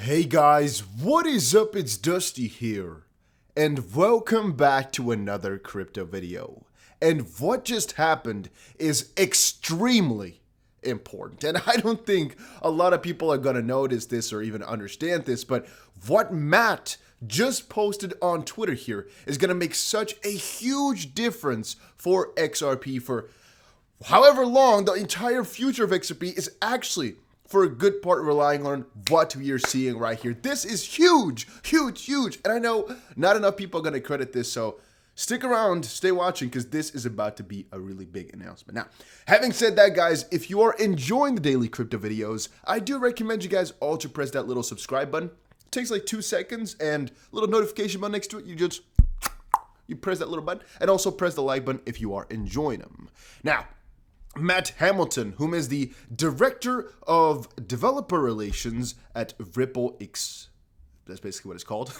Hey guys, what is up? It's Dusty here, and welcome back to another crypto video. And what just happened is extremely important, and I don't think a lot of people are gonna notice this or even understand this, but what Matt just posted on Twitter here is gonna make such a huge difference for XRP for however long the entire future of XRP is actually for a good part relying on what we are seeing right here. This is huge, huge, huge. And I know not enough people are going to credit this, so stick around, stay watching, because this is about to be a really big announcement. Now, having said that, guys, if you are enjoying the daily crypto videos, I do recommend you guys all to press that little subscribe button. It takes like 2 seconds, and a little notification button next to it, you press that little button, and also press the like button if you are enjoying them. Now, Matt Hamilton, whom is the Director of Developer Relations at RippleX. That's basically what it's called.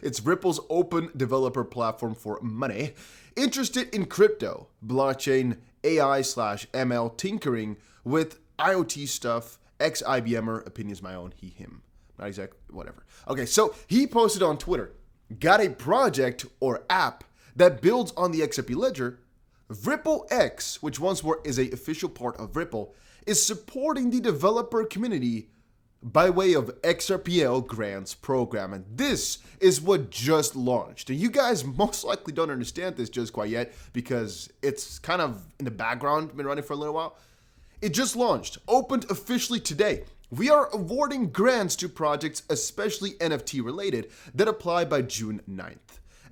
It's Ripple's open developer platform for money. Interested in crypto, blockchain, AI/ML tinkering with IoT stuff, ex-IBMer, opinions my own, he, him. Not exactly, whatever. Okay, so he posted on Twitter, got a project or app that builds on the XRP ledger. RippleX, which once more is an official part of Ripple, is supporting the developer community by way of XRPL grants program. And this is what just launched. And you guys most likely don't understand this just quite yet because it's kind of in the background, been running for a little while. It just launched, opened officially today. We are awarding grants to projects, especially NFT related, that apply by June 9th.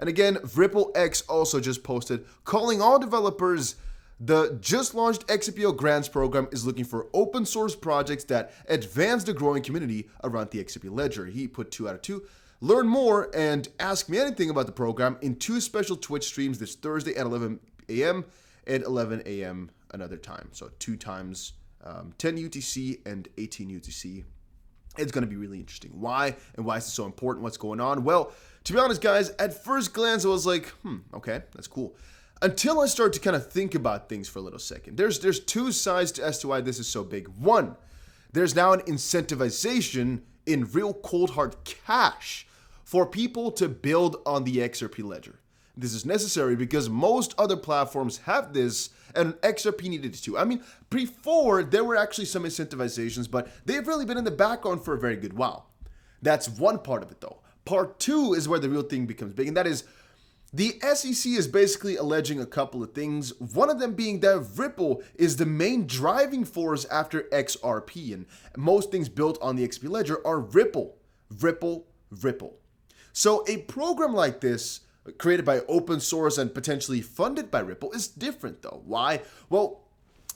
And again, RippleX also just posted, calling all developers, the just launched XRPL Grants program is looking for open source projects that advance the growing community around the XRP ledger. He put 2 out of 2. Learn more and ask me anything about the program in 2 special Twitch streams this Thursday at 11 a.m. and 11 a.m. another time. So 2 times 10 UTC and 18 UTC. It's going to be really interesting. Why? And why is it so important? What's going on? Well, to be honest, guys, at first glance, I was like, okay, that's cool. Until I start to kind of think about things for a little second. There's 2 sides as to why this is so big. One, there's now an incentivization in real cold hard cash for people to build on the XRP ledger. This is necessary because most other platforms have this, and XRP needed it too. I mean, before, there were actually some incentivizations, but they've really been in the background for a very good while. That's one part of it, though. Part 2 is where the real thing becomes big, and that is the SEC is basically alleging a couple of things, one of them being that Ripple is the main driving force after XRP, and most things built on the XRP ledger are Ripple. So a program like this, created by open source and potentially funded by Ripple, is different though. Why? Well,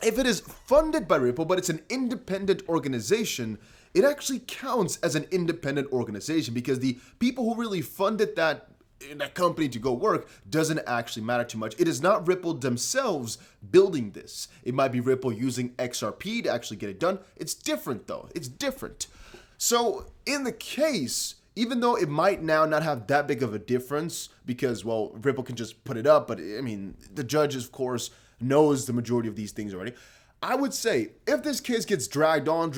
if it is funded by Ripple, but it's an independent organization, it actually counts as an independent organization because the people who really funded that company to go work doesn't actually matter too much. It is not Ripple themselves building this. It might be Ripple using XRP to actually get it done. It's different though. It's different. So in the case, even though it might now not have that big of a difference because, well, Ripple can just put it up, but I mean, the judge, of course, knows the majority of these things already. I would say if this case gets dragged on,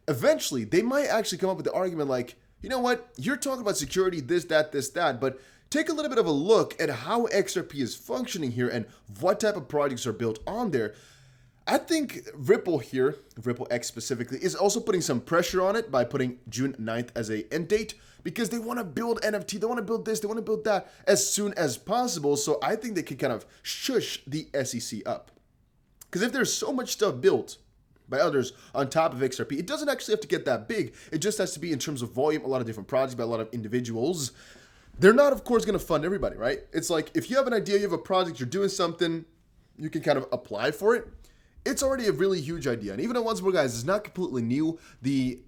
eventually they might actually come up with the argument like, you know what, you're talking about security, this, that, but take a little bit of a look at how XRP is functioning here and what type of projects are built on there. I think Ripple here, RippleX specifically, is also putting some pressure on it by putting June 9th as a end date because they want to build NFT, they want to build this, they want to build that as soon as possible. So I think they could kind of shush the SEC up. Because if there's so much stuff built by others on top of XRP, it doesn't actually have to get that big. It just has to be in terms of volume, a lot of different projects by a lot of individuals. They're not, of course, going to fund everybody, right? It's like if you have an idea, you have a project, you're doing something, you can kind of apply for it. It's already a really huge idea. And even though, once more, guys, it's not completely new. The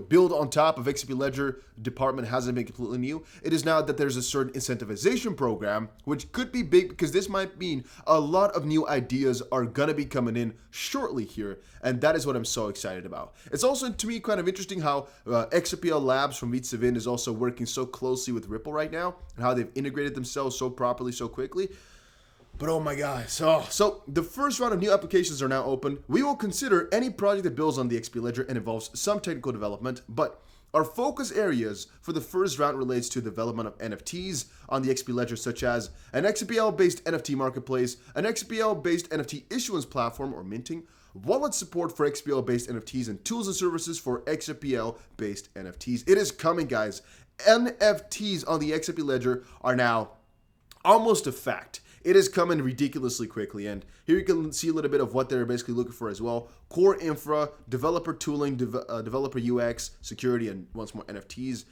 build on top of XRP Ledger department hasn't been completely new. It is now that there's a certain incentivization program, which could be big because this might mean a lot of new ideas are going to be coming in shortly here. And that is what I'm so excited about. It's also, to me, kind of interesting how XRPL Labs from Nft'S is also working so closely with Ripple right now and how they've integrated themselves so properly, so quickly. But oh my God. So the first round of new applications are now open. We will consider any project that builds on the XP Ledger and involves some technical development, but Our focus areas for the first round relates to development of NFTs on the XP Ledger, such as an XBL-based NFT marketplace, an XBL-based NFT issuance platform or minting, wallet support for XBL-based NFTs, and tools and services for XBL-based NFTs. It is coming, guys. NFTs on the XP Ledger are now almost a fact. It is coming ridiculously quickly, and here you can see a little bit of what they're basically looking for as well. Core infra, developer tooling, developer UX, security, and once more NFTs.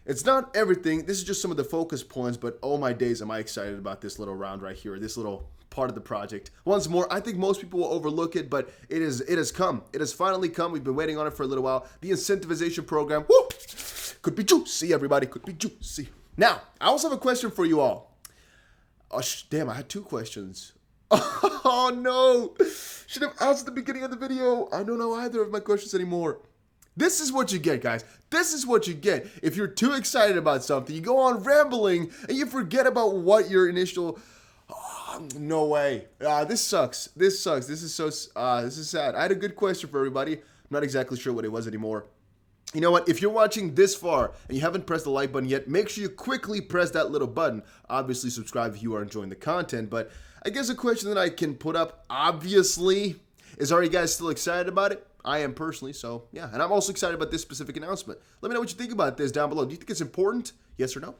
It's not everything. This is just some of the focus points, but oh my days, am I excited about this little round right here, this little part of the project. Once more, I think most people will overlook it, but it has come. It has finally come. We've been waiting on it for a little while. The incentivization program, woo, could be juicy, everybody, could be juicy. Now, I also have a question for you all. Oh, damn, I had two questions. Oh, no. Should have asked at the beginning of the video. I don't know either of my questions anymore. This is what you get, guys. This is what you get. If you're too excited about something, you go on rambling, and you forget about what your initial... Oh, no way. This sucks. This sucks. This is so... this is sad. I had a good question for everybody. I'm not exactly sure what it was anymore. You know what? If you're watching this far and you haven't pressed the like button yet, make sure you quickly press that little button. Obviously, subscribe if you are enjoying the content. But I guess a question that I can put up, obviously, is are you guys still excited about it? I am personally, so yeah. And I'm also excited about this specific announcement. Let me know what you think about this down below. Do you think it's important? Yes or no?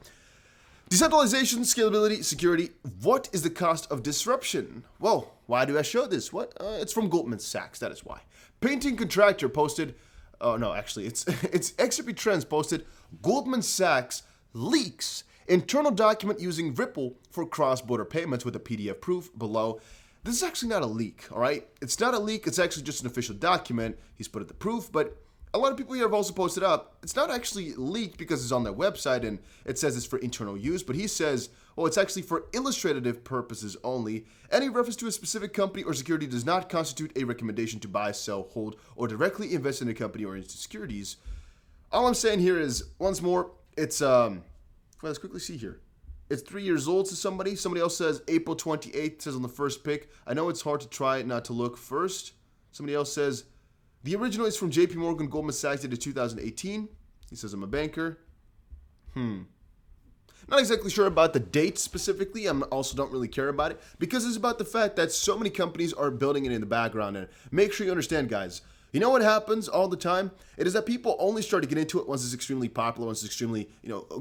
Decentralization, scalability, security. What is the cost of disruption? Well, why do I show this? What? It's from Goldman Sachs. That is why. Painting contractor posted... Oh, no, actually, it's XRP Trends posted Goldman Sachs leaks internal document using Ripple for cross-border payments with a PDF proof below. This is actually not a leak, all right? It's not a leak. It's actually just an official document. He's put it the proof, but a lot of people here have also posted up. It's not actually leaked because it's on their website and it says it's for internal use, but he says, oh, it's actually for illustrative purposes only. Any reference to a specific company or security does not constitute a recommendation to buy, sell, hold, or directly invest in a company or into securities. All I'm saying here is, once more, it's, well, let's quickly see here. It's 3 years old to somebody. Somebody else says April 28th, says on the first pick. I know it's hard to try not to look first. Somebody else says, the original is from JP Morgan, Goldman Sachs, dated 2018. He says, I'm a banker. Not exactly sure about the date specifically. I also don't really care about it because it's about the fact that so many companies are building it in the background. And make sure you understand, guys, you know what happens all the time? It is that people only start to get into it once it's extremely popular, once it's extremely,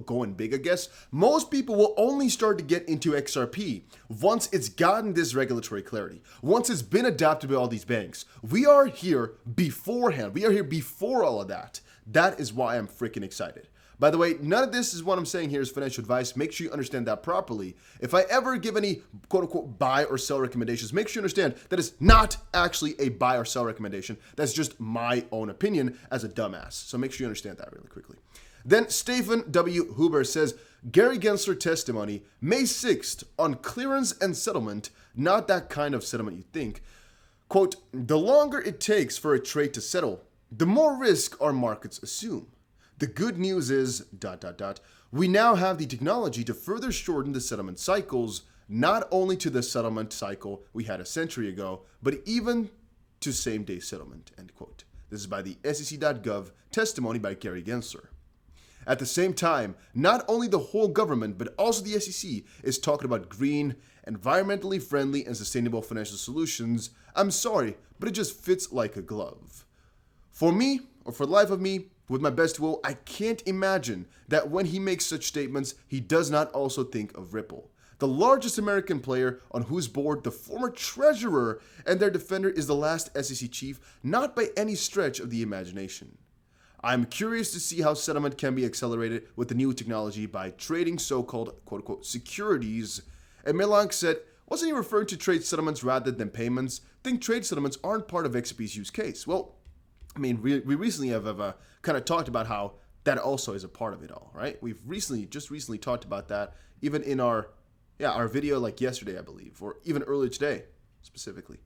going big, I guess. Most people will only start to get into XRP once it's gotten this regulatory clarity, once it's been adopted by all these banks. We are here beforehand. We are here before all of that. That is why I'm freaking excited. By the way, none of this is what I'm saying here is financial advice. Make sure you understand that properly. If I ever give any quote-unquote buy or sell recommendations, make sure you understand that it's not actually a buy or sell recommendation. That's just my own opinion as a dumbass. So make sure you understand that really quickly. Then Stephen W. Huber says, Gary Gensler testimony, May 6th on clearance and settlement, not that kind of settlement you think. Quote, the longer it takes for a trade to settle, the more risk our markets assume. The good news is, ... we now have the technology to further shorten the settlement cycles, not only to the settlement cycle we had a century ago, but even to same-day settlement, end quote. This is by the SEC.gov testimony by Gary Gensler. At the same time, not only the whole government, but also the SEC is talking about green, environmentally friendly, and sustainable financial solutions. I'm sorry, but it just fits like a glove. For me, or for the life of me, with my best will, I can't imagine that when he makes such statements, he does not also think of Ripple, the largest American player on whose board the former treasurer and their defender is the last SEC chief, not by any stretch of the imagination. I'm curious to see how settlement can be accelerated with the new technology by trading so-called quote-unquote securities. And Melank said, wasn't he referring to trade settlements rather than payments? Think trade settlements aren't part of XRP's use case. Well, I mean, we recently have kind of talked about how that also is a part of it all, right? We've just recently talked about that, even in our video like yesterday, I believe, or even earlier today, specifically.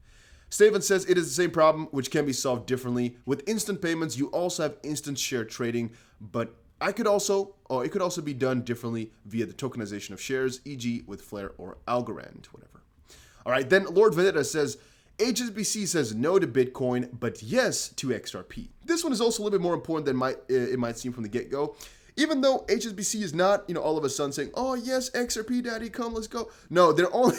Steven says it is the same problem, which can be solved differently. With instant payments, you also have instant share trading, but it could also be done differently via the tokenization of shares, e.g. with Flare or Algorand, whatever. All right, then Lord Vendetta says, HSBC says no to Bitcoin, but yes to XRP. This one is also a little bit more important than it might seem from the get-go. Even though HSBC is not, all of a sudden saying, "Oh yes, XRP daddy, come, let's go." No, they're only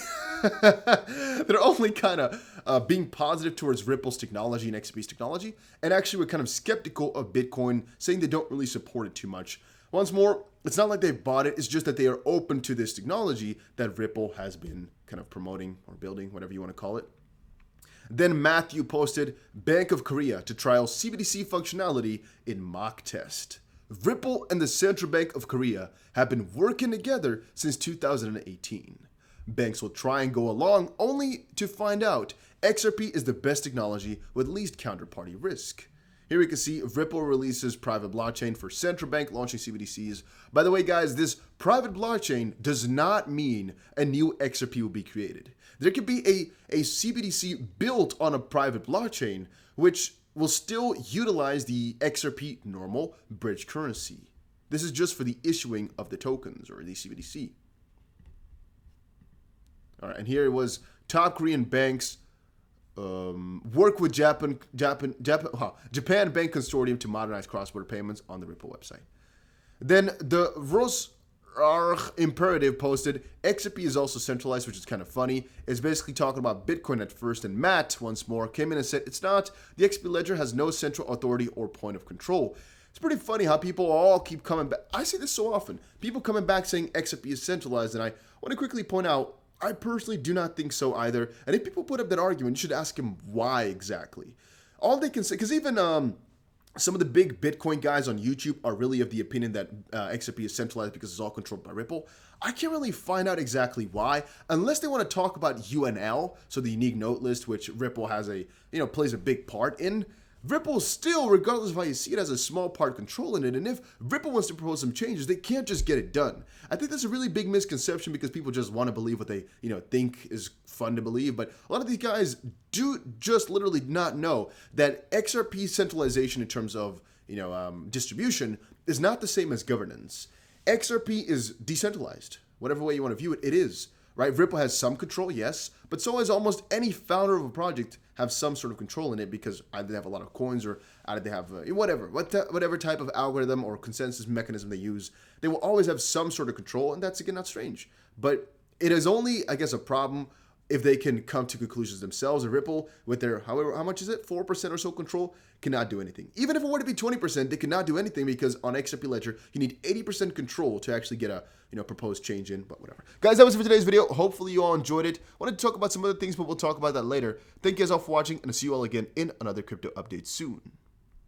they're only kind of being positive towards Ripple's technology and XRP's technology, and actually we're kind of skeptical of Bitcoin, saying they don't really support it too much. Once more, it's not like they've bought it, it's just that they are open to this technology that Ripple has been kind of promoting or building, whatever you want to call it. Then Matthew posted, Bank of Korea to trial CBDC functionality in mock test. Ripple and the Central Bank of Korea have been working together since 2018. Banks will try and go along only to find out XRP is the best technology with least counterparty risk. Here we can see Ripple releases private blockchain for central bank launching CBDCs. By the way, guys, this private blockchain does not mean a new XRP will be created. There could be a CBDC built on a private blockchain, which will still utilize the XRP normal bridge currency. This is just for the issuing of the tokens or the CBDC. All right, and here it was top Korean banks work with Japan Bank Consortium to modernize cross-border payments on the Ripple website. Then the Rosarch Imperative posted, XRP is also centralized, which is kind of funny. It's basically talking about Bitcoin at first, and Matt, once more, came in and said, it's not. The XRP ledger has no central authority or point of control. It's pretty funny how people all keep coming back. I see this so often. People coming back saying XRP is centralized, and I want to quickly point out, I personally do not think so either. And if people put up that argument, you should ask them why exactly. All they can say, because even some of the big Bitcoin guys on YouTube are really of the opinion that XRP is centralized because it's all controlled by Ripple. I can't really find out exactly why, unless they want to talk about UNL, so the unique note list, which Ripple has plays a big part in. Ripple still, regardless of how you see it, has a small part control in it, and if Ripple wants to propose some changes, they can't just get it done. I think that's a really big misconception because people just want to believe what they, think is fun to believe, but a lot of these guys do just literally not know that XRP centralization in terms of, distribution is not the same as governance. XRP is decentralized. Whatever way you want to view it, it is. Right? Ripple has some control, yes, but so has almost any founder of a project have some sort of control in it because either they have a lot of coins or either they have whatever type of algorithm or consensus mechanism they use. They will always have some sort of control, and that's, again, not strange. But it is only, I guess, a problem if they can come to conclusions themselves. And Ripple, with their, how much is it, 4% or so control, cannot do anything. Even if it were to be 20%, they cannot do anything because on XRP Ledger, you need 80% control to actually get a proposed change in, but whatever. Guys, that was it for today's video. Hopefully you all enjoyed it. Wanted to talk about some other things, but we'll talk about that later. Thank you guys all for watching, and I'll see you all again in another crypto update soon.